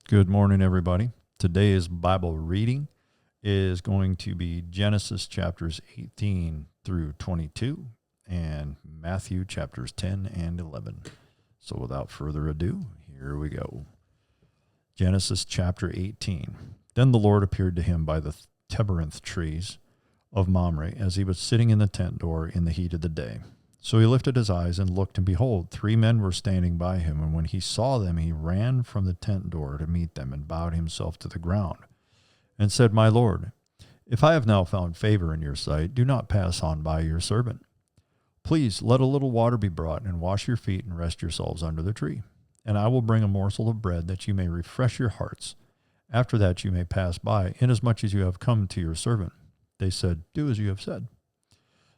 Good morning, everybody. Today's Bible reading is going to be Genesis chapters 18 through 22 and Matthew chapters 10 and 11. So without further ado, here we go. Genesis chapter 18. Then the Lord appeared to him by the terebinth trees of Mamre as he was sitting in the tent door in the heat of the day. So he lifted his eyes and looked, and behold, 3 men were standing by him. And when he saw them, he ran from the tent door to meet them and bowed himself to the ground and said, My Lord, if I have now found favor in your sight, do not pass on by your servant. Please let a little water be brought, and wash your feet and rest yourselves under the tree. And I will bring a morsel of bread that you may refresh your hearts. After that you may pass by, inasmuch as you have come to your servant. They said, Do as you have said.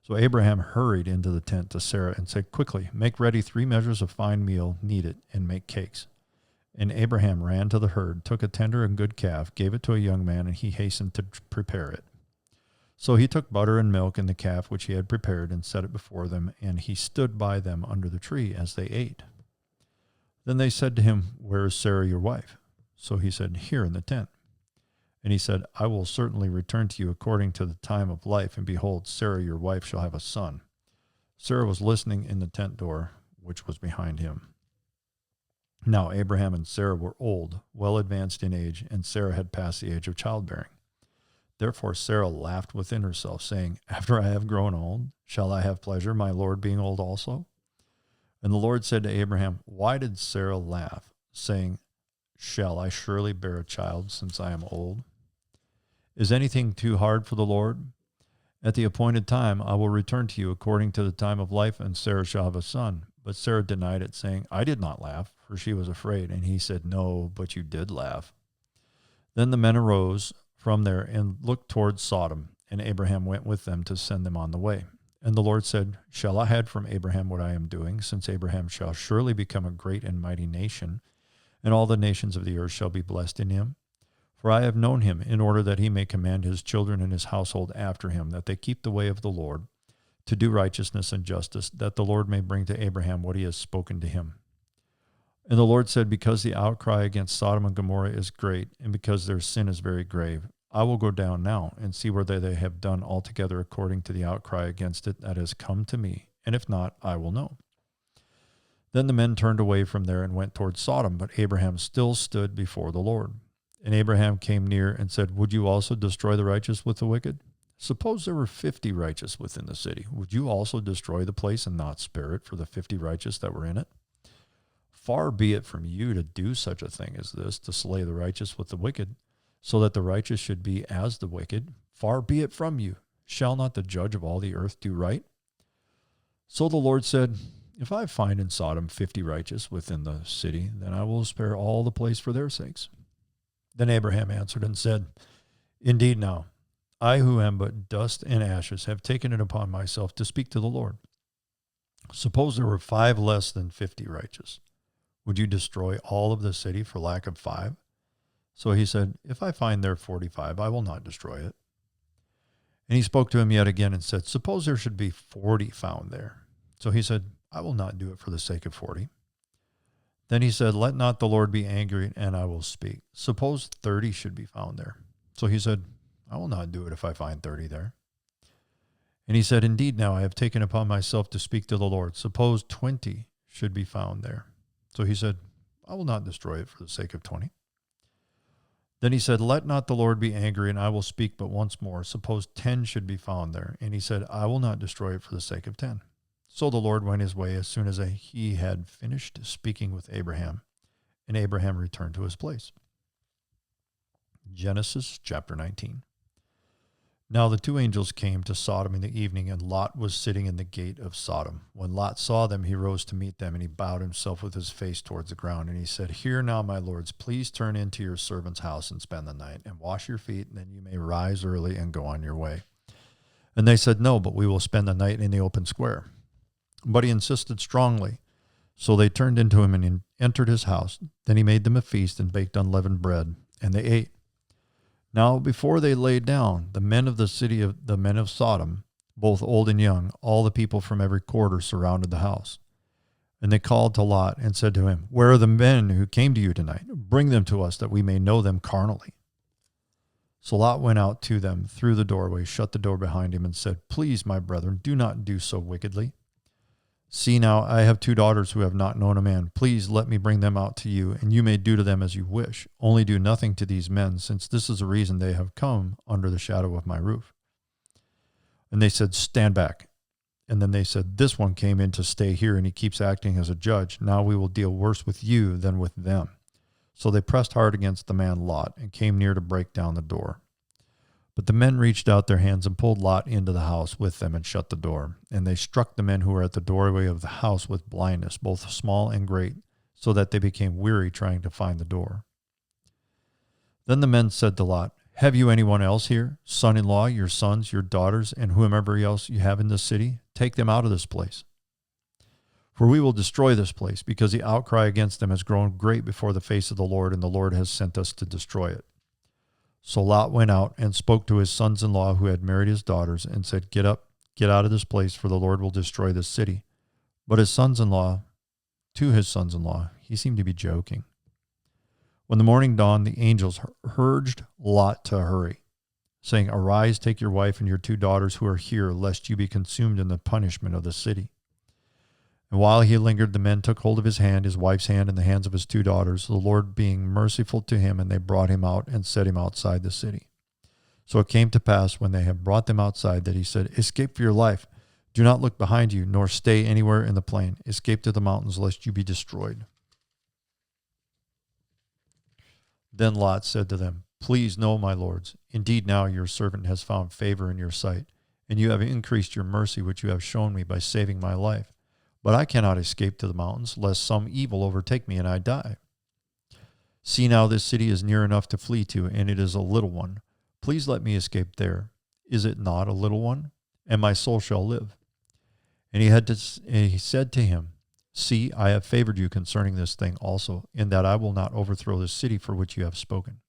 So Abraham hurried into the tent to Sarah and said, Quickly, make ready 3 measures of fine meal, knead it, and make cakes. And Abraham ran to the herd, took a tender and good calf, gave it to a young man, and he hastened to prepare it. So he took butter and milk and the calf which he had prepared and set it before them, and he stood by them under the tree as they ate. Then they said to him, Where is Sarah your wife? So he said, Here in the tent. And he said, I will certainly return to you according to the time of life, and behold, Sarah your wife shall have a son. Sarah was listening in the tent door, which was behind him. Now Abraham and Sarah were old, well advanced in age, and Sarah had passed the age of childbearing. Therefore Sarah laughed within herself, saying, After I have grown old, shall I have pleasure, my Lord being old also? And the Lord said to Abraham, Why did Sarah laugh, saying, Shall I surely bear a child, since I am old? Is anything too hard for the Lord? At the appointed time I will return to you according to the time of life, and Sarah shall have a son. But Sarah denied it, saying, I did not laugh, for she was afraid. And he said, No, but you did laugh. Then the men arose from there and looked towards Sodom, and Abraham went with them to send them on the way. And the Lord said, Shall I hide from Abraham what I am doing, since Abraham shall surely become a great and mighty nation, and all the nations of the earth shall be blessed in him? For I have known him, in order that he may command his children and his household after him, that they keep the way of the Lord, to do righteousness and justice, that the Lord may bring to Abraham what he has spoken to him. And the Lord said, Because the outcry against Sodom and Gomorrah is great, and because their sin is very grave, I will go down now and see whether they have done altogether according to the outcry against it that has come to me, and if not, I will know. Then the men turned away from there and went toward Sodom, but Abraham still stood before the Lord. And Abraham came near and said, Would you also destroy the righteous with the wicked? Suppose there were 50 righteous within the city. Would you also destroy the place and not spare it for the 50 righteous that were in it? Far be it from you to do such a thing as this, to slay the righteous with the wicked, so that the righteous should be as the wicked. Far be it from you. Shall not the judge of all the earth do right? So the Lord said, If I find in Sodom 50 righteous within the city, then I will spare all the place for their sakes. Then Abraham answered and said, Indeed now, I who am but dust and ashes have taken it upon myself to speak to the Lord. Suppose there were 5 less than 50 righteous. Would you destroy all of the city for lack of 5? So he said, If I find there 45, I will not destroy it. And he spoke to him yet again and said, Suppose there should be 40 found there. So he said, I will not do it for the sake of 40. Then he said, Let not the Lord be angry, and I will speak. Suppose 30 should be found there. So he said, I will not do it if I find 30 there. And he said, Indeed, now I have taken upon myself to speak to the Lord. Suppose 20 should be found there. So he said, I will not destroy it for the sake of 20. Then he said, Let not the Lord be angry, and I will speak but once more. Suppose 10 should be found there. And he said, I will not destroy it for the sake of 10. So the Lord went his way as soon as he had finished speaking with Abraham, and Abraham returned to his place. Genesis chapter 19. Now the 2 angels came to Sodom in the evening, and Lot was sitting in the gate of Sodom. When Lot saw them, he rose to meet them, and he bowed himself with his face towards the ground. And he said, Hear now, my lords, please turn into your servant's house and spend the night, and wash your feet, and then you may rise early and go on your way. And they said, No, but we will spend the night in the open square. But he insisted strongly. So they turned into him and entered his house. Then he made them a feast and baked unleavened bread, and they ate. Now before they lay down, the men of the city of the men of Sodom, both old and young, all the people from every quarter surrounded the house. And they called to Lot and said to him, "Where are the men who came to you tonight? Bring them to us that we may know them carnally." So Lot went out to them through the doorway, shut the door behind him, and said, "Please, my brethren, do not do so wickedly. See now, I have 2 daughters who have not known a man. Please let me bring them out to you, and you may do to them as you wish. Only do nothing to these men, since this is the reason they have come under the shadow of my roof." And they said, "Stand back." And then they said, "This one came in to stay here, and he keeps acting as a judge. Now we will deal worse with you than with them." So they pressed hard against the man Lot and came near to break down the door. But the men reached out their hands and pulled Lot into the house with them and shut the door. And they struck the men who were at the doorway of the house with blindness, both small and great, so that they became weary trying to find the door. Then the men said to Lot, "Have you anyone else here, son-in-law, your sons, your daughters, and whomever else you have in this city? Take them out of this place. For we will destroy this place, because the outcry against them has grown great before the face of the Lord, and the Lord has sent us to destroy it." So Lot went out and spoke to his sons-in-law who had married his daughters and said, "Get up, get out of this place, for the Lord will destroy this city." But to his sons-in-law, he seemed to be joking. When the morning dawned, the angels urged Lot to hurry, saying, "Arise, take your wife and your 2 daughters who are here, lest you be consumed in the punishment of the city." And while he lingered, the men took hold of his hand, his wife's hand, and the hands of his 2 daughters, the Lord being merciful to him, and they brought him out and set him outside the city. So it came to pass, when they had brought them outside, that he said, "Escape for your life. Do not look behind you, nor stay anywhere in the plain. Escape to the mountains, lest you be destroyed." Then Lot said to them, "Please know, my lords, indeed now your servant has found favor in your sight, and you have increased your mercy which you have shown me by saving my life. But I cannot escape to the mountains, lest some evil overtake me and I die. See now, this city is near enough to flee to, and it is a little one. Please let me escape there. Is it not a little one? And my soul shall live." And he said to him, "See, I have favored you concerning this thing also, in that I will not overthrow the city for which you have spoken.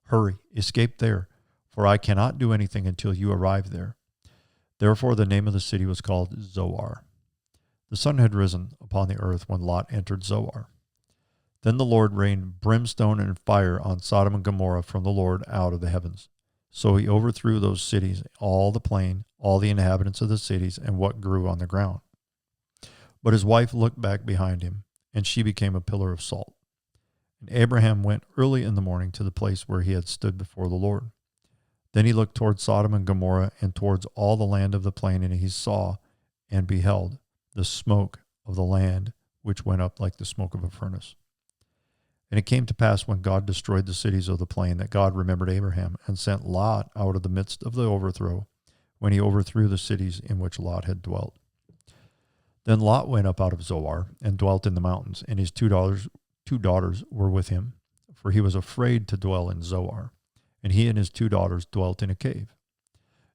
Hurry, escape there, for I cannot do anything until you arrive there." Therefore the name of the city was called Zoar. The sun had risen upon the earth when Lot entered Zoar. Then the Lord rained brimstone and fire on Sodom and Gomorrah from the Lord out of the heavens. So he overthrew those cities, all the plain, all the inhabitants of the cities, and what grew on the ground. But his wife looked back behind him, and she became a pillar of salt. And Abraham went early in the morning to the place where he had stood before the Lord. Then he looked towards Sodom and Gomorrah and towards all the land of the plain, and he saw and beheld the smoke of the land, which went up like the smoke of a furnace. And it came to pass, when God destroyed the cities of the plain, that God remembered Abraham and sent Lot out of the midst of the overthrow, when he overthrew the cities in which Lot had dwelt. Then Lot went up out of Zoar and dwelt in the mountains, and his 2 daughters were with him, for he was afraid to dwell in Zoar. And he and his 2 daughters dwelt in a cave.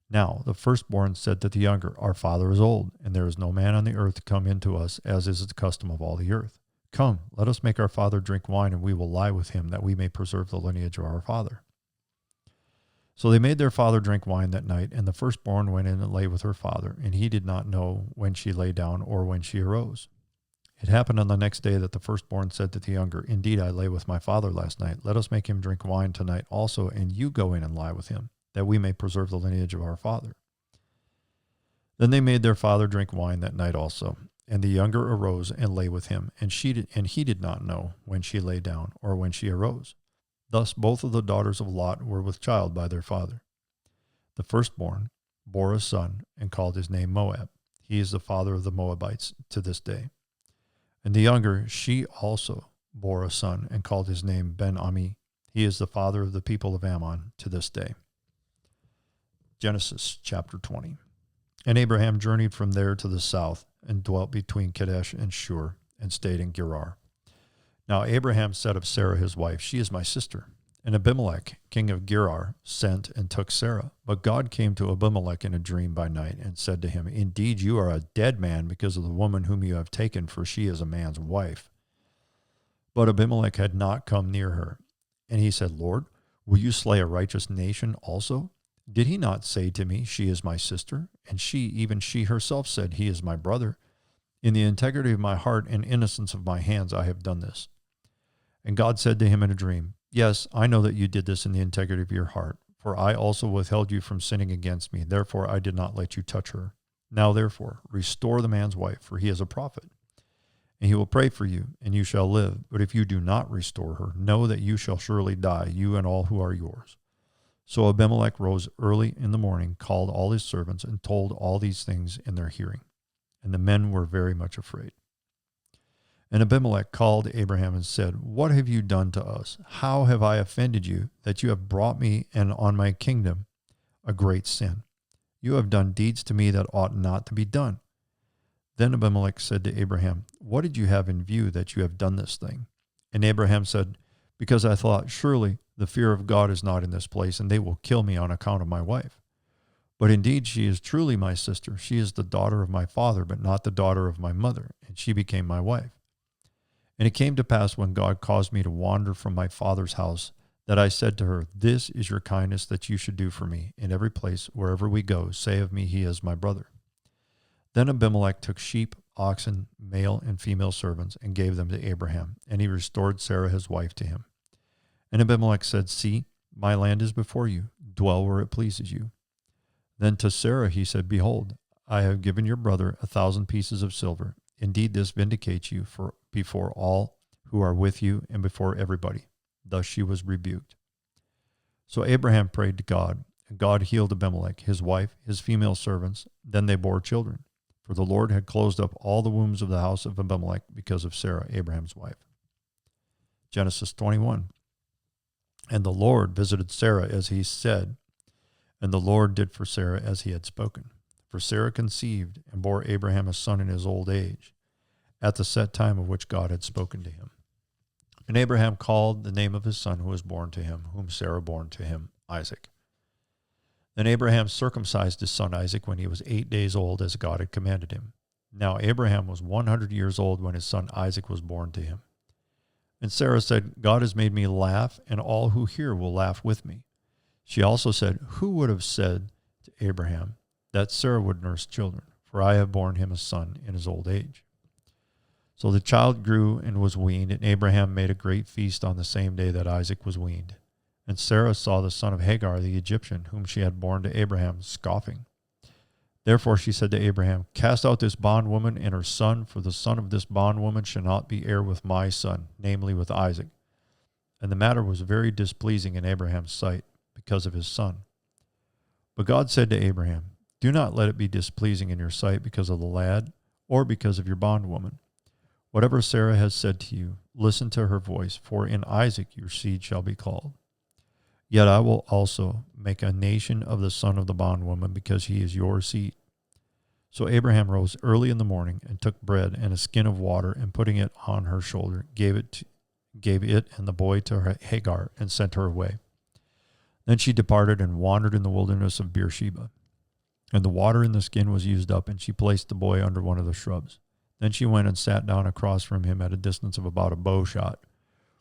Now the firstborn said to the younger, "Our father is old, and there is no man on the earth to come in to us, as is the custom of all the earth. Come, let us make our father drink wine, and we will lie with him, that we may preserve the lineage of our father." So they made their father drink wine that night, and the firstborn went in and lay with her father, and he did not know when she lay down or when she arose. It happened on the next day that the firstborn said to the younger, "Indeed, I lay with my father last night. Let us make him drink wine tonight also, and you go in and lie with him, that we may preserve the lineage of our father." Then they made their father drink wine that night also, and the younger arose and lay with him, and he did not know when she lay down or when she arose. Thus both of the daughters of Lot were with child by their father. The firstborn bore a son and called his name Moab. He is the father of the Moabites to this day. And the younger, she also bore a son and called his name Ben-Ami. He is the father of the people of Ammon to this day. Genesis chapter 20. And Abraham journeyed from there to the south and dwelt between Kadesh and Shur and stayed in Gerar. Now Abraham said of Sarah his wife, "She is my sister." And Abimelech, king of Gerar, sent and took Sarah. But God came to Abimelech in a dream by night and said to him, "Indeed, you are a dead man because of the woman whom you have taken, for she is a man's wife." But Abimelech had not come near her. And he said, "Lord, will you slay a righteous nation also? Did he not say to me, 'She is my sister'? And she, even she herself, said, 'He is my brother.' In the integrity of my heart and innocence of my hands I have done this. And God said to him in a dream, yes, I know that you did this in the integrity of your heart, for I also withheld you from sinning against me. Therefore I did not let you touch her. Now therefore, restore the man's wife, for he is a prophet. And he will pray for you, and you shall live. But if you do not restore her, know that you shall surely die, you and all who are yours. So Abimelech rose early in the morning, called all his servants, and told all these things in their hearing. And the men were very much afraid. And Abimelech called Abraham and said, what have you done to us? How have I offended you, that you have brought me and on my kingdom a great sin? You have done deeds to me that ought not to be done. Then Abimelech said to Abraham, what did you have in view that you have done this thing? And Abraham said, because I thought, surely the fear of God is not in this place, and they will kill me on account of my wife. But indeed she is truly my sister. She is the daughter of my father, but not the daughter of my mother, and she became my wife. And it came to pass when God caused me to wander from my father's house, that I said to her, this is your kindness that you should do for me. In every place, wherever we go, say of me, he is my brother. Then Abimelech took sheep, oxen, male and female servants, and gave them to Abraham, and he restored Sarah his wife to him. And Abimelech said, see, my land is before you. Dwell where it pleases you. Then to Sarah he said, behold, I have given your brother 1,000 pieces of silver. Indeed, this vindicates you before all who are with you and before everybody. Thus she was rebuked. So Abraham prayed to God, and God healed Abimelech, his wife, his female servants. Then they bore children. For the Lord had closed up all the wombs of the house of Abimelech because of Sarah, Abraham's wife. Genesis 21. And the Lord visited Sarah as he said, and the Lord did for Sarah as he had spoken. For Sarah conceived and bore Abraham a son in his old age, at the set time of which God had spoken to him. And Abraham called the name of his son who was born to him, whom Sarah bore to him, Isaac. Then Abraham circumcised his son Isaac when he was 8 days old, as God had commanded him. Now Abraham was 100 years old when his son Isaac was born to him. And Sarah said, God has made me laugh, and all who hear will laugh with me. She also said, who would have said to Abraham that Sarah would nurse children? For I have borne him a son in his old age. So the child grew and was weaned, and Abraham made a great feast on the same day that Isaac was weaned. And Sarah saw the son of Hagar the Egyptian, whom she had borne to Abraham, scoffing. Therefore she said to Abraham, cast out this bondwoman and her son, for the son of this bondwoman shall not be heir with my son, namely with Isaac. And the matter was very displeasing in Abraham's sight, because of his son. But God said to Abraham, do not let it be displeasing in your sight because of the lad, or because of your bondwoman. Whatever Sarah has said to you, listen to her voice, for in Isaac your seed shall be called. Yet I will also make a nation of the son of the bondwoman, because he is your seed. So Abraham rose early in the morning and took bread and a skin of water, and putting it on her shoulder, gave it and the boy to Hagar, and sent her away. Then she departed and wandered in the wilderness of Beersheba. And the water in the skin was used up, and she placed the boy under one of the shrubs. Then she went and sat down across from him at a distance of about a bow shot.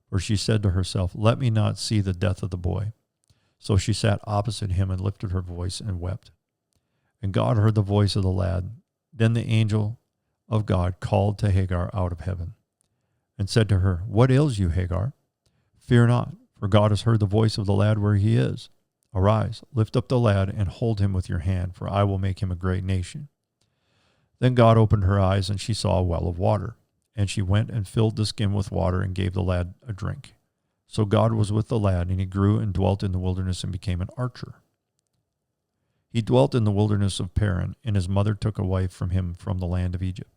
For she said to herself, let me not see the death of the boy. So she sat opposite him and lifted her voice and wept. And God heard the voice of the lad. Then the angel of God called to Hagar out of heaven, and said to her, what ails you, Hagar? Fear not, for God has heard the voice of the lad where he is. Arise, lift up the lad, and hold him with your hand, for I will make him a great nation. Then God opened her eyes, and she saw a well of water. And she went and filled the skin with water, and gave the lad a drink. So God was with the lad, and he grew and dwelt in the wilderness and became an archer. He dwelt in the wilderness of Paran, and his mother took a wife from him from the land of Egypt.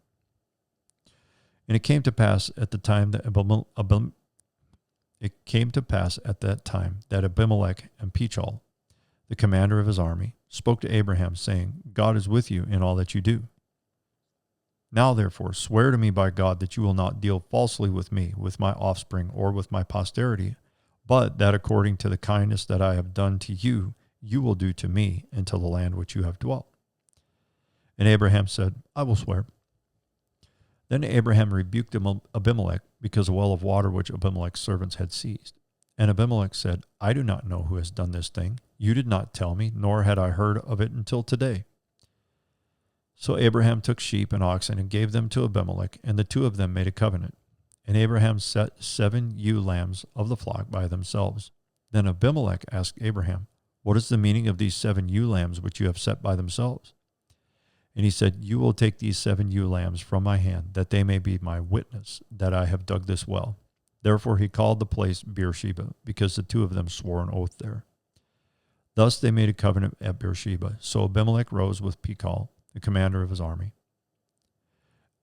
And it came to pass at the time that Abimelech and Pichol, the commander of his army, spoke to Abraham, saying, God is with you in all that you do. Now, therefore, swear to me by God that you will not deal falsely with me, with my offspring, or with my posterity, but that according to the kindness that I have done to you, you will do to me and to the land which you have dwelt. And Abraham said, I will swear. Then Abraham rebuked Abimelech because of a well of water which Abimelech's servants had seized. And Abimelech said, I do not know who has done this thing. You did not tell me, nor had I heard of it until today. So Abraham took sheep and oxen and gave them to Abimelech, and the two of them made a covenant. And Abraham set 7 ewe lambs of the flock by themselves. Then Abimelech asked Abraham, "What is the meaning of these 7 ewe lambs which you have set by themselves?" And he said, "You will take these 7 ewe lambs from my hand, that they may be my witness that I have dug this well." Therefore he called the place Beersheba, because the two of them swore an oath there. Thus they made a covenant at Beersheba. So Abimelech rose with Phicol, the commander of his army,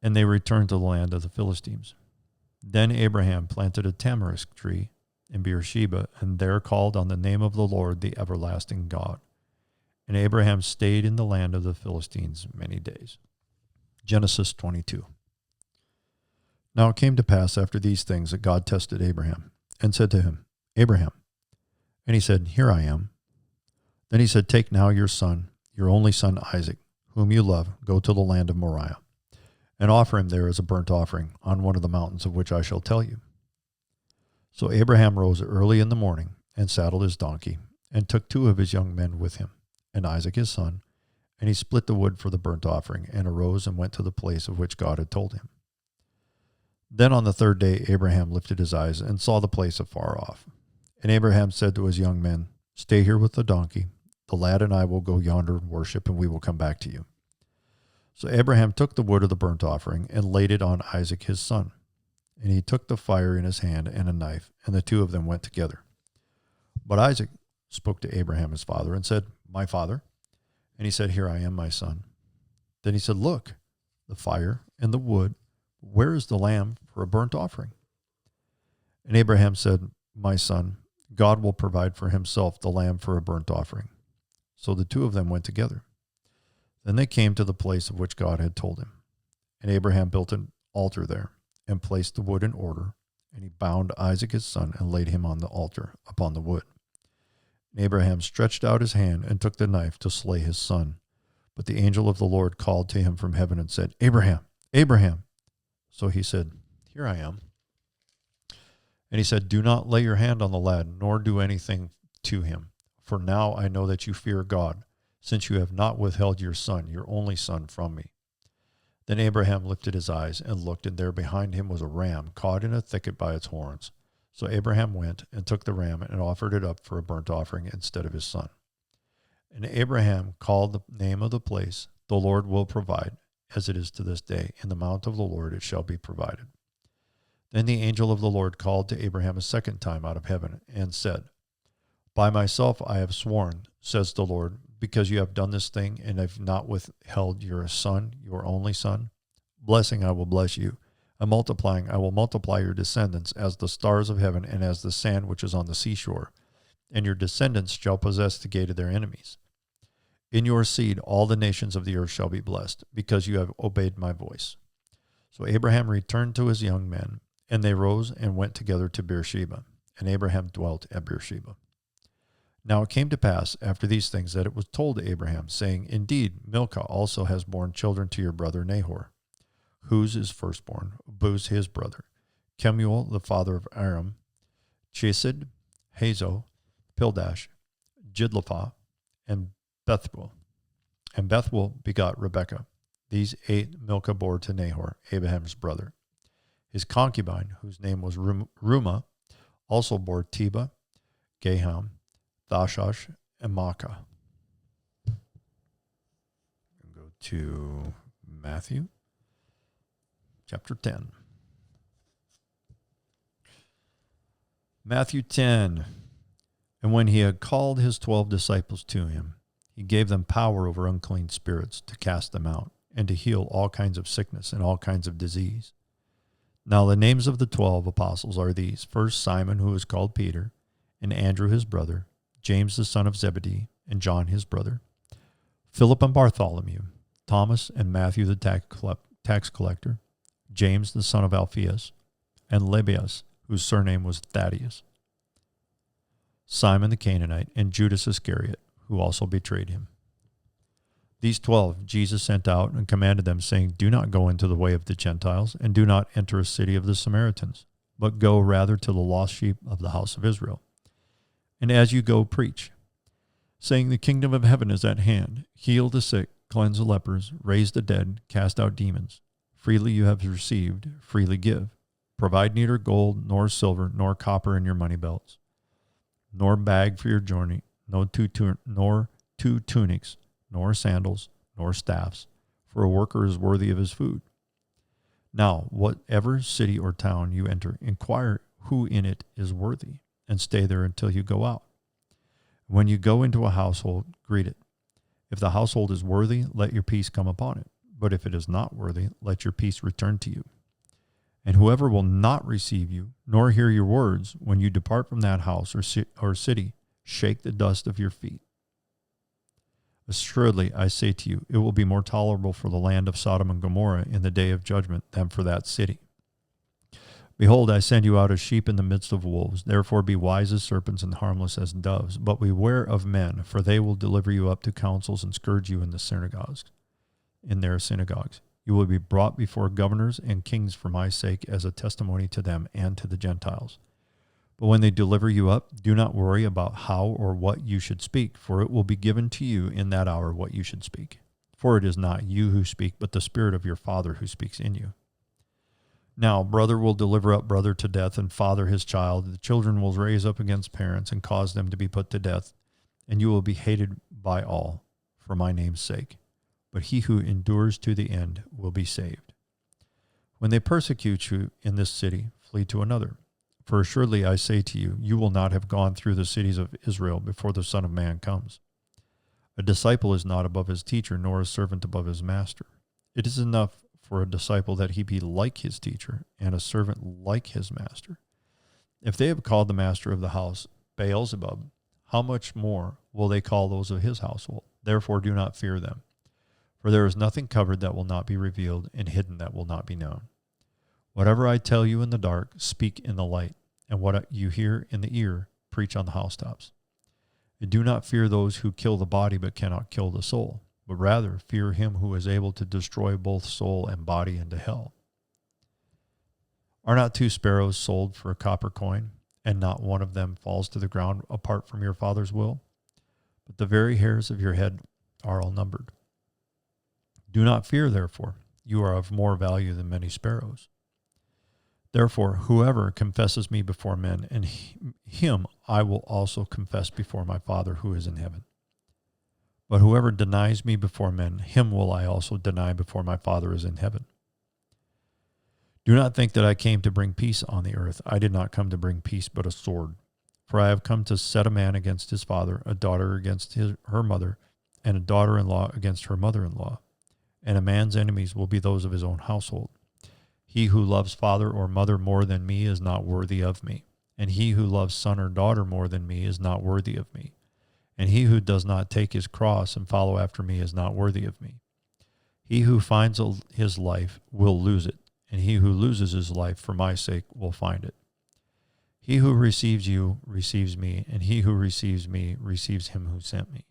and they returned to the land of the Philistines. Then Abraham planted a tamarisk tree in Beersheba, and there called on the name of the Lord, the everlasting God. And Abraham stayed in the land of the Philistines many days. Genesis 22. Now it came to pass after these things that God tested Abraham, and said to him, "Abraham." And he said, "Here I am." Then he said, "Take now your son, your only son Isaac, whom you love, go to the land of Moriah, and offer him there as a burnt offering on one of the mountains of which I shall tell you." So Abraham rose early in the morning, and saddled his donkey, and took 2 of his young men with him, and Isaac his son, and he split the wood for the burnt offering, and arose and went to the place of which God had told him. Then on the 3rd day Abraham lifted his eyes, and saw the place afar off. And Abraham said to his young men, "Stay here with the donkey. The lad and I will go yonder and worship, and we will come back to you." So Abraham took the wood of the burnt offering, and laid it on Isaac his son. And he took the fire in his hand and a knife, and the 2 of them went together. But Isaac spoke to Abraham his father, and said, "My father?" And he said, "Here I am, my son." Then he said, "Look, the fire and the wood, where is the lamb for a burnt offering?" And Abraham said, "My son, God will provide for himself the lamb for a burnt offering." So the 2 of them went together. Then they came to the place of which God had told him. And Abraham built an altar there, and placed the wood in order. And he bound Isaac his son, and laid him on the altar upon the wood. And Abraham stretched out his hand, and took the knife to slay his son. But the angel of the Lord called to him from heaven, and said, "Abraham, Abraham." So he said, "Here I am." And he said, "Do not lay your hand on the lad, nor do anything to him. For now I know that you fear God, since you have not withheld your son, your only son, from me." Then Abraham lifted his eyes and looked, and there behind him was a ram caught in a thicket by its horns. So Abraham went and took the ram and offered it up for a burnt offering instead of his son. And Abraham called the name of the place, "The Lord will provide," as it is to this day. "In the mount of the Lord it shall be provided." Then the angel of the Lord called to Abraham a second time out of heaven, and said, "By myself I have sworn, says the Lord, because you have done this thing, and have not withheld your son, your only son. Blessing I will bless you, and multiplying I will multiply your descendants as the stars of heaven, and as the sand which is on the seashore. And your descendants shall possess the gate of their enemies. In your seed all the nations of the earth shall be blessed, because you have obeyed my voice." So Abraham returned to his young men, and they rose and went together to Beersheba. And Abraham dwelt at Beersheba. Now it came to pass after these things that it was told to Abraham, saying, "Indeed, Milcah also has borne children to your brother Nahor. Huz is firstborn, Buz his brother, Kemuel the father of Aram, Chesed, Hazo, Pildash, Jidlapha, and Bethuel. And Bethuel begot Rebekah. These 8 Milcah bore to Nahor, Abraham's brother. His concubine, whose name was Rumah, also bore Teba, Gaham, Thashash, and Maacah. Go to Matthew chapter 10. Matthew 10. And when he had called his 12 disciples to him, he gave them power over unclean spirits to cast them out, and to heal all kinds of sickness and all kinds of disease. Now the names of the 12 apostles are these: first Simon, who is called Peter, and Andrew his brother, James the son of Zebedee, and John his brother, Philip and Bartholomew, Thomas and Matthew the tax collector, James the son of Alphaeus, and Lebbaeus, whose surname was Thaddeus, Simon the Canaanite, and Judas Iscariot, who also betrayed him. These 12 Jesus sent out and commanded them, saying, "Do not go into the way of the Gentiles, and do not enter a city of the Samaritans, but go rather to the lost sheep of the house of Israel. And as you go, preach, saying, the kingdom of heaven is at hand. Heal the sick, cleanse the lepers, raise the dead, cast out demons. Freely you have received, freely give. Provide neither gold, nor silver, nor copper in your money belts, nor bag for your journey, nor two tunics, nor sandals, nor staffs, for a worker is worthy of his food. Now, whatever city or town you enter, inquire who in it is worthy, and stay there until you go out. When you go into a household, greet it. If the household is worthy, let your peace come upon it. But if it is not worthy, let your peace return to you. And whoever will not receive you, nor hear your words, when you depart from that house or city, shake the dust of your feet. Assuredly, I say to you, it will be more tolerable for the land of Sodom and Gomorrah in the day of judgment than for that city. Behold, I send you out as sheep in the midst of wolves. Therefore be wise as serpents and harmless as doves. But beware of men, for they will deliver you up to councils and scourge you in their synagogues. You will be brought before governors and kings for my sake as a testimony to them and to the Gentiles. But when they deliver you up, do not worry about how or what you should speak, for it will be given to you in that hour what you should speak. For it is not you who speak, but the Spirit of your Father who speaks in you. Now, brother will deliver up brother to death, and father his child. The children will raise up against parents and cause them to be put to death, and you will be hated by all for my name's sake. But he who endures to the end will be saved. When they persecute you in this city, flee to another. For assuredly I say to you, you will not have gone through the cities of Israel before the Son of Man comes. A disciple is not above his teacher, nor a servant above his master. It is enough for a disciple that he be like his teacher, and a servant like his master. If they have called the master of the house Beelzebub, how much more will they call those of his household? Therefore do not fear them. For there is nothing covered that will not be revealed, and hidden that will not be known. Whatever I tell you in the dark, speak in the light, and what you hear in the ear, preach on the housetops. And do not fear those who kill the body but cannot kill the soul, but rather fear him who is able to destroy both soul and body into hell. Are not 2 sparrows sold for a copper coin, and not one of them falls to the ground apart from your Father's will? But the very hairs of your head are all numbered. Do not fear, therefore, you are of more value than many sparrows. Therefore, whoever confesses me before men, and him I will also confess before my Father who is in heaven. But whoever denies me before men, him will I also deny before my Father who is in heaven. Do not think that I came to bring peace on the earth. I did not come to bring peace, but a sword. For I have come to set a man against his father, a daughter against her mother, and a daughter-in-law against her mother-in-law. And a man's enemies will be those of his own household. He who loves father or mother more than me is not worthy of me, and he who loves son or daughter more than me is not worthy of me. And he who does not take his cross and follow after me is not worthy of me. He who finds his life will lose it, and he who loses his life for my sake will find it. He who receives you receives me, and he who receives me receives him who sent me.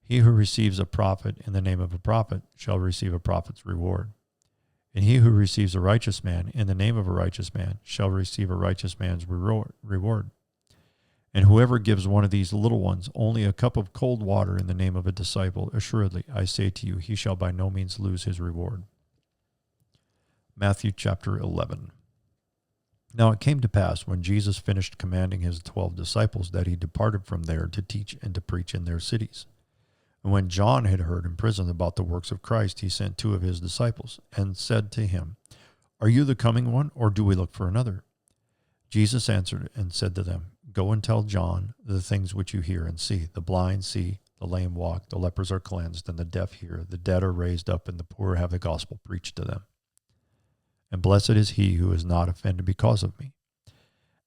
He who receives a prophet in the name of a prophet shall receive a prophet's reward. And he who receives a righteous man in the name of a righteous man shall receive a righteous man's reward. And whoever gives one of these little ones only a cup of cold water in the name of a disciple, assuredly, I say to you, he shall by no means lose his reward. Matthew chapter 11. Now it came to pass, when Jesus finished commanding his 12 disciples, that he departed from there to teach and to preach in their cities. And when John had heard in prison about the works of Christ, he sent 2 of his disciples, and said to him, Are you the coming one, or do we look for another? Jesus answered and said to them, Go and tell John the things which you hear and see. The blind see, the lame walk, the lepers are cleansed, and the deaf hear, the dead are raised up, and the poor have the gospel preached to them. And blessed is he who is not offended because of me.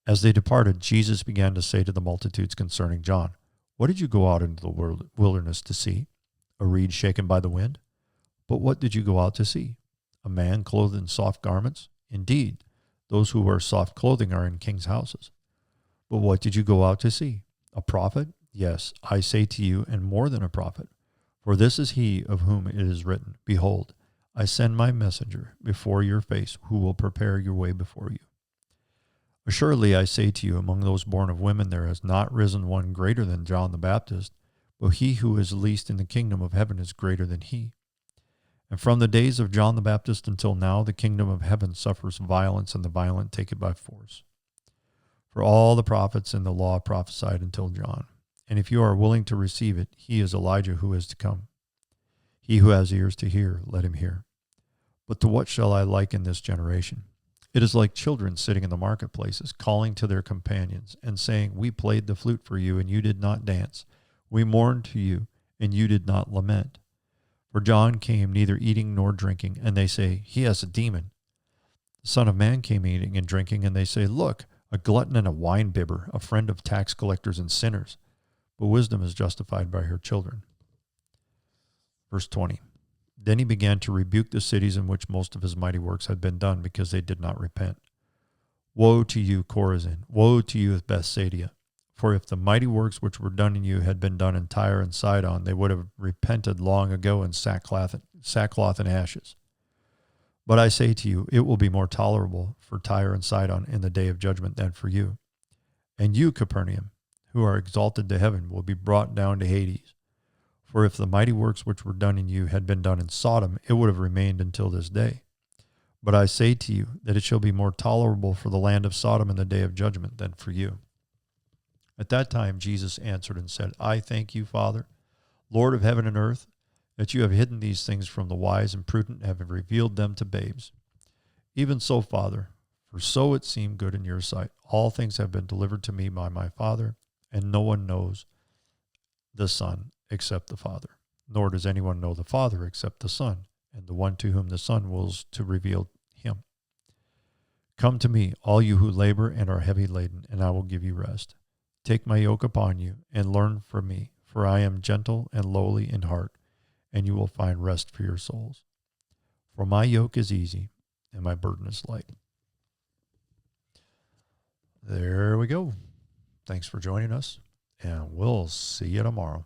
As they departed, Jesus began to say to the multitudes concerning John, What did you go out into the wilderness to see? A reed shaken by the wind? But what did you go out to see? A man clothed in soft garments? Indeed, those who wear soft clothing are in kings' houses. But what did you go out to see? A prophet? Yes, I say to you, and more than a prophet. For this is he of whom it is written, Behold, I send my messenger before your face, who will prepare your way before you. Assuredly, I say to you, among those born of women there has not risen one greater than John the Baptist, but he who is least in the kingdom of heaven is greater than he. And from the days of John the Baptist until now, the kingdom of heaven suffers violence, and the violent take it by force. For all the prophets and the law prophesied until John. And if you are willing to receive it, he is Elijah who is to come. He who has ears to hear, let him hear. But to what shall I liken this generation? It is like children sitting in the marketplaces, calling to their companions and saying, we played the flute for you, and you did not dance. We mourned to you, and you did not lament. For John came neither eating nor drinking, and they say, he has a demon. The Son of Man came eating and drinking, and they say, look, a glutton and a wine-bibber, a friend of tax collectors and sinners. But wisdom is justified by her children. Verse 20. Then he began to rebuke the cities in which most of his mighty works had been done, because they did not repent. Woe to you, Chorazin! Woe to you, Bethsaida! For if the mighty works which were done in you had been done in Tyre and Sidon, they would have repented long ago in sackcloth and ashes. But I say to you, it will be more tolerable for Tyre and Sidon in the day of judgment than for you. And you, Capernaum, who are exalted to heaven, will be brought down to Hades. For if the mighty works which were done in you had been done in Sodom, it would have remained until this day. But I say to you that it shall be more tolerable for the land of Sodom in the day of judgment than for you. At that time Jesus answered and said, I thank you, Father, Lord of heaven and earth, that you have hidden these things from the wise and prudent and have revealed them to babes. Even so, Father, for so it seemed good in your sight. All things have been delivered to me by my Father, and no one knows the Son except the Father, nor does anyone know the Father except the Son, and the one to whom the Son wills to reveal him. Come to me, all you who labor and are heavy laden, and I will give you rest. Take my yoke upon you and learn from me, for I am gentle and lowly in heart, and you will find rest for your souls. For my yoke is easy and my burden is light. There we go. Thanks for joining us, and we'll see you tomorrow.